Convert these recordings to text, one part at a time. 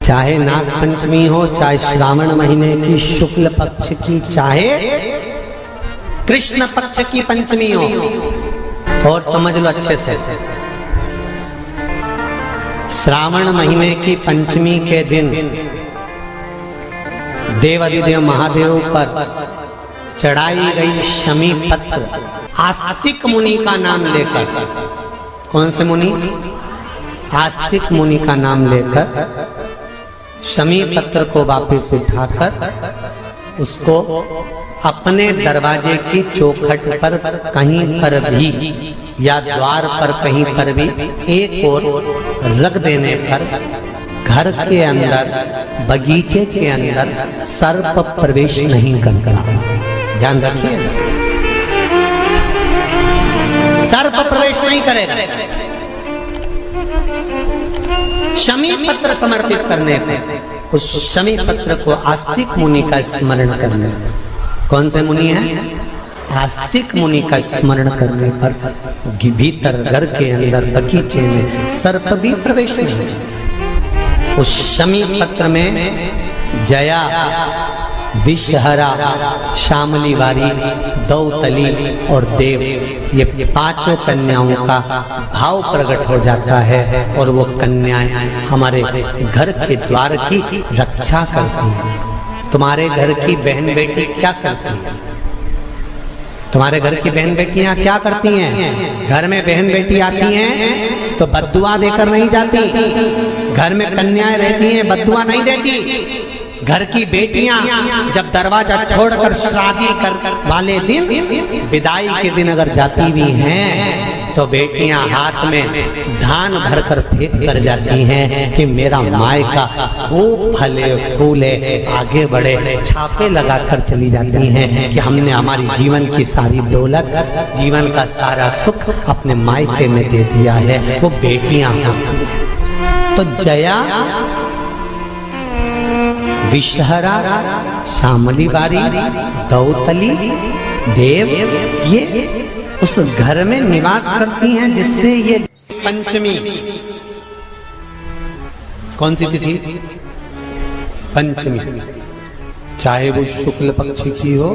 चाहे नाग पंचमी हो, चाहे श्रावण महीने की शुक्ल पक्ष की, चाहे कृष्ण पक्ष की पंचमी हो, और समझ लो अच्छे से, श्रावण महीने की पंचमी के दिन देवाधिदेव महादेव पर चढ़ाई गई शमी पत्र आस्तिक मुनि का नाम लेकर, कौन से मुनि? आस्तिक मुनि का नाम लेकर शमी पत्र को वापस उठाकर उसको अपने दरवाजे की चौखट पर कहीं पर भी या द्वार पर कहीं पर भी एक ओर रख देने पर घर के अंदर, बगीचे के अंदर सर्प प्रवेश नहीं करता। ध्यान रखिए, सर्प प्रवेश नहीं करेगा। शमी पत्र समर्पित करने पर, उस शमी पत्र को आस्तिक मुनि का स्मरण करने पर, कौन से मुनि हैं? आस्तिक मुनि का स्मरण करने पर भीतर घर के अंदर बगीचे में सर्प भी प्रवेश नहीं। उस शमी पत्र में जया, विषहरा, शामली वारी, दौतली और देव, ये पांचों कन्याओं का भाव प्रकट हो जाता है और वो कन्याएं हमारे घर के द्वार की रक्षा करती हैं। तुम्हारे घर की बहन बेटी क्या करती है? तुम्हारे घर की बहन बेटियां क्या करती हैं? घर में बहन बेटी आती हैं तो बद्दुआ देकर नहीं जाती। घर में कन्याएं रहती हैं, बद्दुआ नहीं देती। घर की बेटियां जब दरवाजा छोड़कर शादी कर वाले दिन, विदाई के दिन अगर जाती भी हैं तो बेटियां हाथ में धान भरकर फेंक कर जाती हैं कि मेरा मायका खूब फले फूले आगे बढ़े। छापे लगाकर चली जाती हैं कि हमने हमारी जीवन की सारी दौलत, जीवन का सारा सुख अपने मायके में दे दिया है। वो बेटियां तो जया, विषहरा, शामली बारी, दौतली, देव, ये उस घर में निवास करती हैं जिससे ये पंचमी, कौन सी तिथि? पंचमी, चाहे वो शुक्ल पक्ष की हो,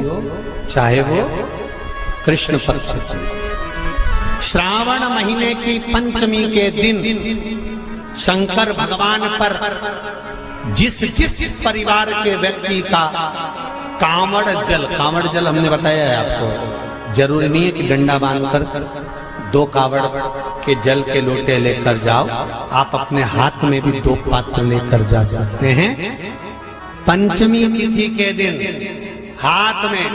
चाहे वो कृष्ण पक्ष की। श्रावण महीने की पंचमी के दिन शंकर भगवान पर जिस परिवार के व्यक्ति का कांवड़ जल हमने बताया है आपको, जरूरी नहीं है कि डंडा बांधकर 2 कावड़ के जल के लोटे लेकर जाओ, आप अपने हाथ में भी 2 पात्र लेकर जा सकते हैं। पंचमी तिथि के दिन हाथ में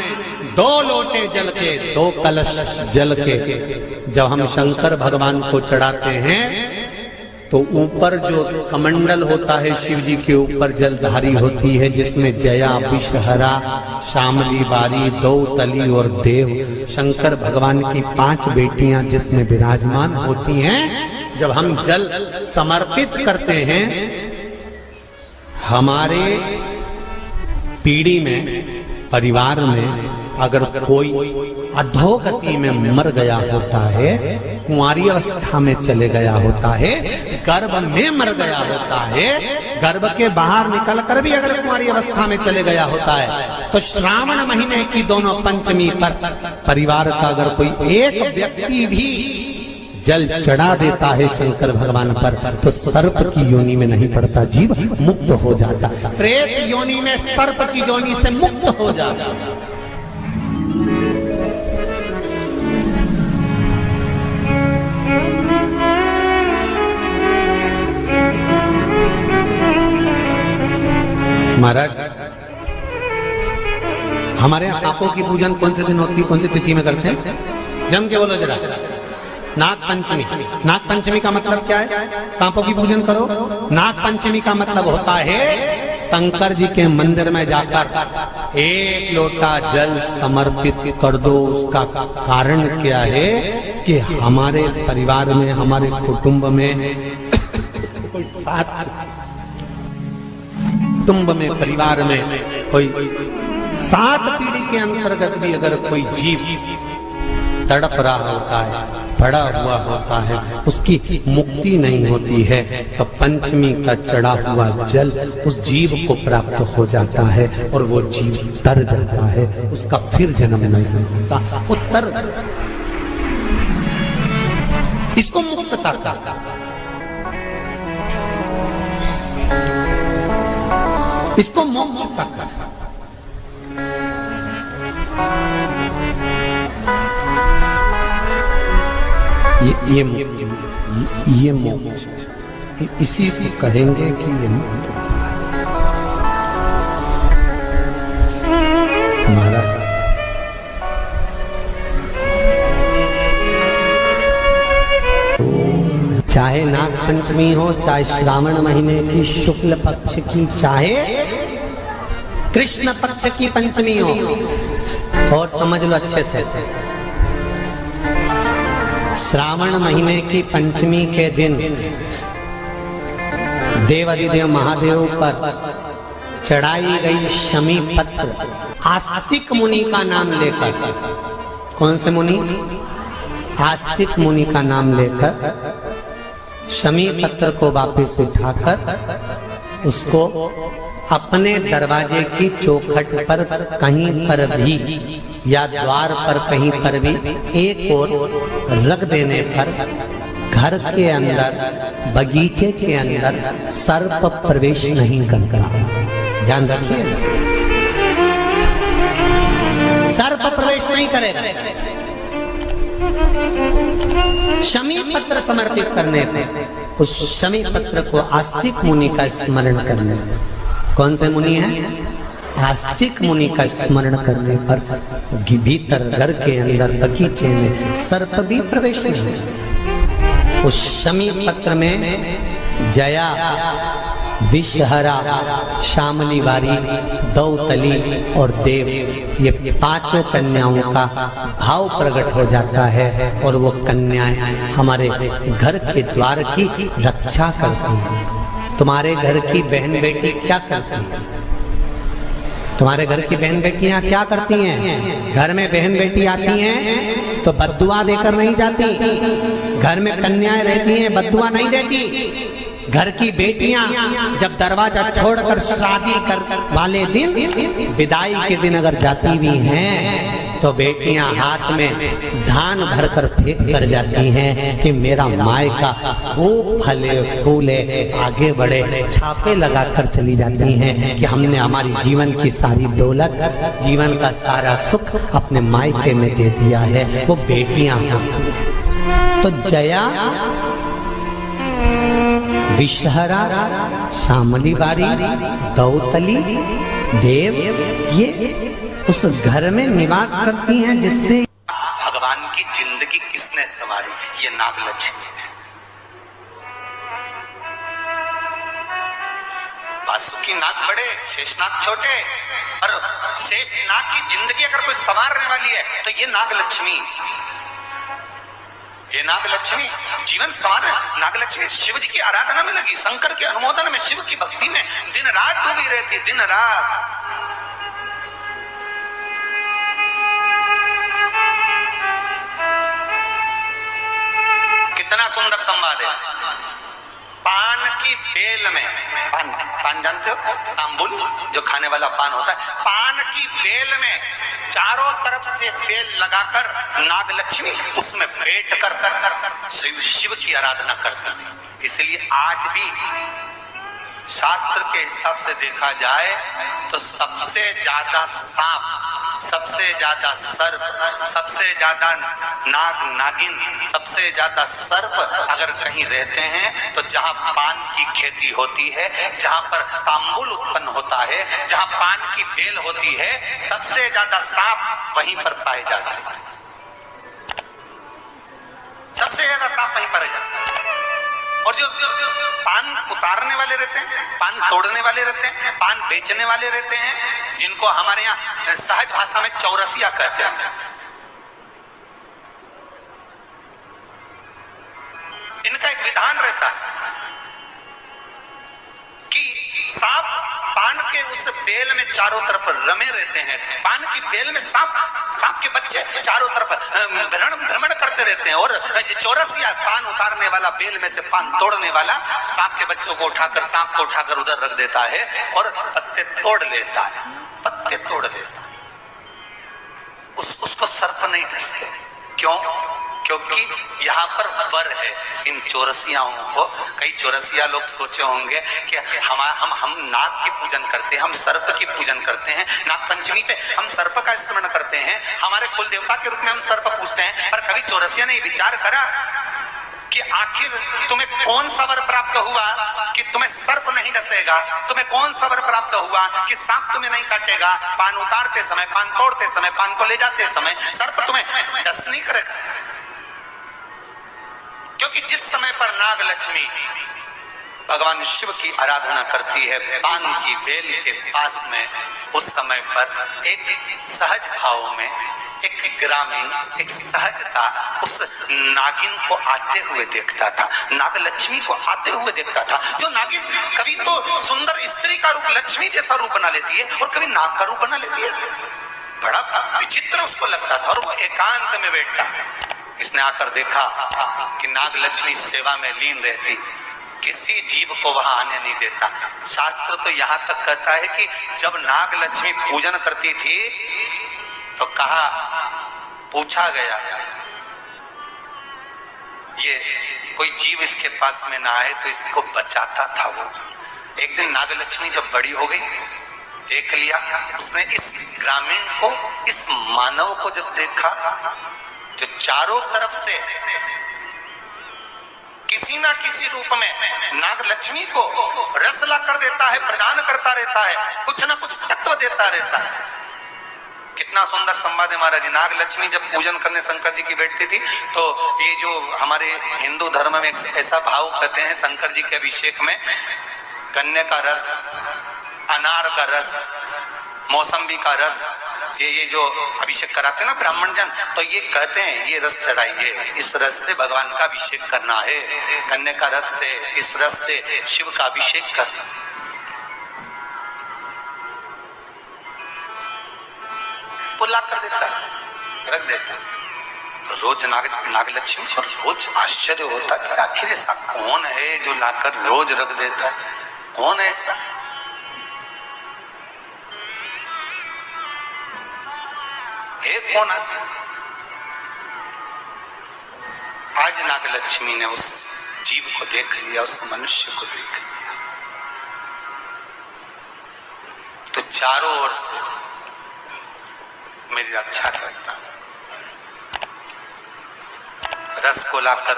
2 लोटे जल के, 2 कलश जल के जब हम शंकर भगवान को चढ़ाते हैं तो ऊपर जो कमंडल होता है शिव जी के ऊपर जलधारी होती है, जिसमें जया, विषहरा, शामली बारी, दौतली और देव, शंकर भगवान की 5 बेटियां जिसमें विराजमान होती हैं। जब हम जल समर्पित करते हैं, हमारे पीढ़ी में, परिवार में अगर कोई अधोगति में मर गया होता है, कुंवारी अवस्था में चले गया होता है, गर्भ में मर गया होता है, गर्भ के बाहर निकल कर भी अगर कुंवारी अवस्था में चले गया होता है, तो श्रावण महीने की दोनों पंचमी पर परिवार का अगर कोई एक व्यक्ति भी जल चढ़ा देता है शंकर भगवान पर, तो सर्प की योनि में नहीं पड़ता, जीव मुक्त हो जाता, प्रेत योनि में सर्प की योनि से मुक्त हो जाता। महाराज, हमारे यहाँ सांपों की पूजन कौन से दिन होती है, कौन सी तिथि में करते हैं? जम के बोलो जरा। नाग पंचमी। नाग पंचमी का मतलब क्या है? सांपों की पूजन करो। नाग पंचमी का मतलब होता है शंकर जी के मंदिर में जाकर 1 लोटा जल समर्पित कर दो। उसका कारण क्या है कि हमारे परिवार में, हमारे कुटुंब में कोई कुटुंब में, परिवार में कोई 7 पीढ़ी के अंतर्गत भी अगर कोई जीव तड़प रहा होता है, पड़ा हुआ होता है, उसकी मुक्ति नहीं होती है, तो पंचमी का चढ़ा हुआ जल उस जीव को प्राप्त हो जाता है और वो जीव तर जाता है, उसका फिर जन्म नहीं होता, वो तर, इसको मुक्तता कहता, इसको मोक्ष कहता। ये मोक्ष, इसी को कहेंगे कि ये मुक्त। महाराज चाहे नाग पंचमी हो, चाहे श्रावण महीने की शुक्ल पक्ष की, चाहे कृष्ण पक्ष की पंचमी हो, और समझ लो अच्छे से, श्रावण महीने की पंचमी के दिन देवाधिदेव महादेव पर चढ़ाई गई शमी पत्र आस्तिक मुनि का नाम लेकर, कौन से मुनि? आस्तिक मुनि का नाम लेकर शमी पत्र को वापस उठाकर उसको अपने दरवाजे की चौखट पर कहीं पर भी या द्वार पर कहीं पर भी एक ओर रख देने पर घर के अंदर, बगीचे के अंदर सर्प प्रवेश नहीं करता। ध्यान रखिए, सर्प प्रवेश नहीं करेगा। शमी पत्र समर्पित करने पर, उस शमी पत्र को आस्तिक मुनि का स्मरण करने, कौन से मुनि है? आस्तिक मुनि का स्मरण करने पर भीतर घर के अंदर बगीचे में सर्प भी प्रवेश नहीं। उस शमी पत्र में जया, विषहरा, शामली वारी, दौतली और देव, ये पांचों कन्याओं का भाव प्रकट हो जाता है और वो कन्याएं हमारे घर के द्वार की रक्षा करती हैं। तुम्हारे घर की बहन बेटी क्या करती है? तुम्हारे घर की बहन बेटियां क्या करती हैं? घर में बहन बेटी आती हैं तो बद्दुआ देकर नहीं जाती। घर में कन्याएं रहती हैं, बद्दुआ नहीं देती। घर की बेटियां जब दरवाजा छोड़कर शादी कर वाले दिन, विदाई के दिन अगर जाती भी हैं तो बेटियां हाथ में धान भरकर फेंक कर जाती हैं कि मेरा मायका खूब फले फूले आगे बढ़े। छापे लगाकर चली जाती हैं कि हमने हमारी जीवन की सारी दौलत, जीवन का सारा सुख अपने मायके में दे दिया है। वो बेटियां तो जया, विषहरा, शामली बारी, दौतली, देव, ये उस घर में निवास करती हैं जिससे भगवान की जिंदगी किसने संवारी? ये नागलक्ष्मी है। वासुकी नाग बड़े, शेषनाग छोटे, और शेषनाग की जिंदगी अगर कोई संवारने वाली है तो ये नागलक्ष्मी, ये नागलक्ष्मी जीवन संवार। नागलक्ष्मी शिव जी की आराधना में लगी, शंकर के अनुमोदन में, शिव की भक्ति में दिन रात डूबी रहती, दिन रात। कितना सुंदर संवाद है। पान की बेल में, पान, पान जानते हो? तांबुल, जो खाने वाला पान होता है। पान की बेल में चारों तरफ से बेल लगाकर नागलक्ष्मी उसमें बैठ कर शिव की आराधना करती थी। इसलिए आज भी शास्त्र के हिसाब से देखा जाए तो सबसे ज्यादा सांप, सबसे ज्यादा सर्प, सबसे ज्यादा नाग नागिन, सबसे ज्यादा सर्प अगर कहीं रहते हैं तो जहां पान की खेती होती है, जहां पर तांबुल उत्पन्न होता है, जहां पान की बेल होती है, सबसे ज्यादा सांप वहीं पर पाए जाते हैं। सबसे ज्यादा सांप वहीं पर जाते हैं। और जो पान उतारने वाले रहते हैं, पान तोड़ने वाले रहते हैं, पान बेचने वाले रहते हैं, जिनको हमारे यहाँ सहज भाषा में चौरसिया कहते हैं, इनका एक विधान रहता है कि सांप पान के उस बेल में चारों तरफ रमे रहते हैं। पान की बेल में सांप के बच्चे चारों तरफ भ्रमण करते रहते हैं, और चौरसिया पान उतारने वाला, बेल में से पान तोड़ने वाला सांप के बच्चों को उठाकर, सांप को उठाकर उधर रख देता है और पत्ते तोड़ लेता है, पत्ते तोड़ लेता। उसको सर्प नहीं डसते। क्यों? क्योंकि यहाँ पर वर है इन चौरसियाओं को। कई चौरसिया लोग सोचे होंगे कि हम नाग की पूजन करते हैं, हम सर्प की पूजन करते हैं, नाग पंचमी पे हम सर्प का स्मरण करते हैं, हमारे कुल देवता के रूप में हम सर्प पूजते हैं। पर कभी चौरसिया ने विचार करा कि आखिर तुम्हें कौन सा वर प्राप्त हुआ कि तुम्हें सर्प नहीं डसेगा? तुम्हें कौन सा वर प्राप्त हुआ कि सांप तुम्हें नहीं काटेगा? पान उतारते समय, पान तोड़ते समय, पान को ले जाते समय सर्प तुम्हें डस नहीं करेगा। क्योंकि जिस समय पर नाग लक्ष्मी भगवान शिव की आराधना करती है पान की बेल के पास में, उस समय पर एक सहज भाव में एक ग्रामीण, एक सहजता उस नागिन को आते हुए देखता था, नाग लक्ष्मी को आते हुए देखता था। जो नागिन कभी तो सुंदर स्त्री का रूप, लक्ष्मी जैसा रूप बना लेती है, और कभी नाग का रूप बना लेती है। बड़ा विचित्र उसको लगता था। और वो एकांत में बैठा, इसने आकर देखा कि नाग लक्ष्मी सेवा में लीन रहती, किसी जीव को वहां आने नहीं देता। शास्त्र तो यहां तक कहता है कि जब नाग लक्ष्मी पूजन करती थी तो कहा, पूछा गया ये कोई जीव इसके पास में ना आए तो इसको बचाता था वो। एक दिन नाग लक्ष्मी जब बड़ी हो गई, देख लिया उसने इस ग्रामीण को, इस मानव को जब देखा जो चारों तरफ से किसी ना किसी रूप में नाग लक्ष्मी को रस ला कर देता है, प्रदान करता रहता है, कुछ ना कुछ तत्व देता रहता है। कितना सुंदर संवाद है महाराज। नाग लक्ष्मी जब पूजन करने शंकर जी की बैठती थी तो ये जो हमारे हिंदू धर्म में एक ऐसा भाव कहते हैं, शंकर जी के अभिषेक में गन्ने का रस, अनार का रस, मौसम्बी का रस, ये जो अभिषेक कराते हैं ना ब्राह्मण जन, तो ये कहते हैं ये रस चढ़ाइए, इस रस से भगवान का अभिषेक करना है, गन्ने का रस से, इस रस से शिव का अभिषेक करना। वो ला कर देता है, रख देता है। तो रोज नाग लक्ष्मी को रोज आश्चर्य होता कि आखिर ऐसा कौन है जो लाकर रोज रख देता है, कौन है ऐसा? कौन ऐसा? आज नाग लक्ष्मी ने उस जीव को देख लिया, उस मनुष्य को देख लिया, तो चारों ओर से मेरी रक्षा करता, रस को लाकर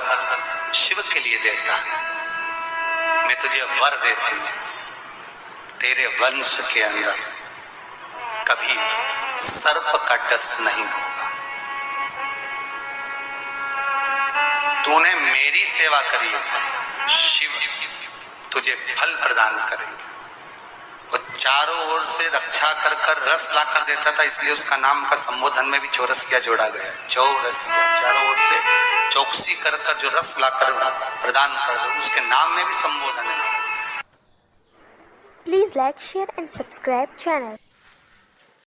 शिव के लिए देता है। मैं तुझे वर देती हूं, तेरे वंश के अंदर कभी सर्प का डस नहीं होगा। तूने मेरी सेवा करी, शिव तुझे फल प्रदान करेंगे। वो चारों ओर से रक्षा कर कर रस ला कर देता था, इसलिए उसका नाम का संबोधन में भी चौरसिया जोड़ा गया। चौरसिया, चारों ओर से चौकसी कर कर जो रस ला कर प्रदान कर दे, उसके नाम में भी संबोधन है। Please like, share and subscribe channel.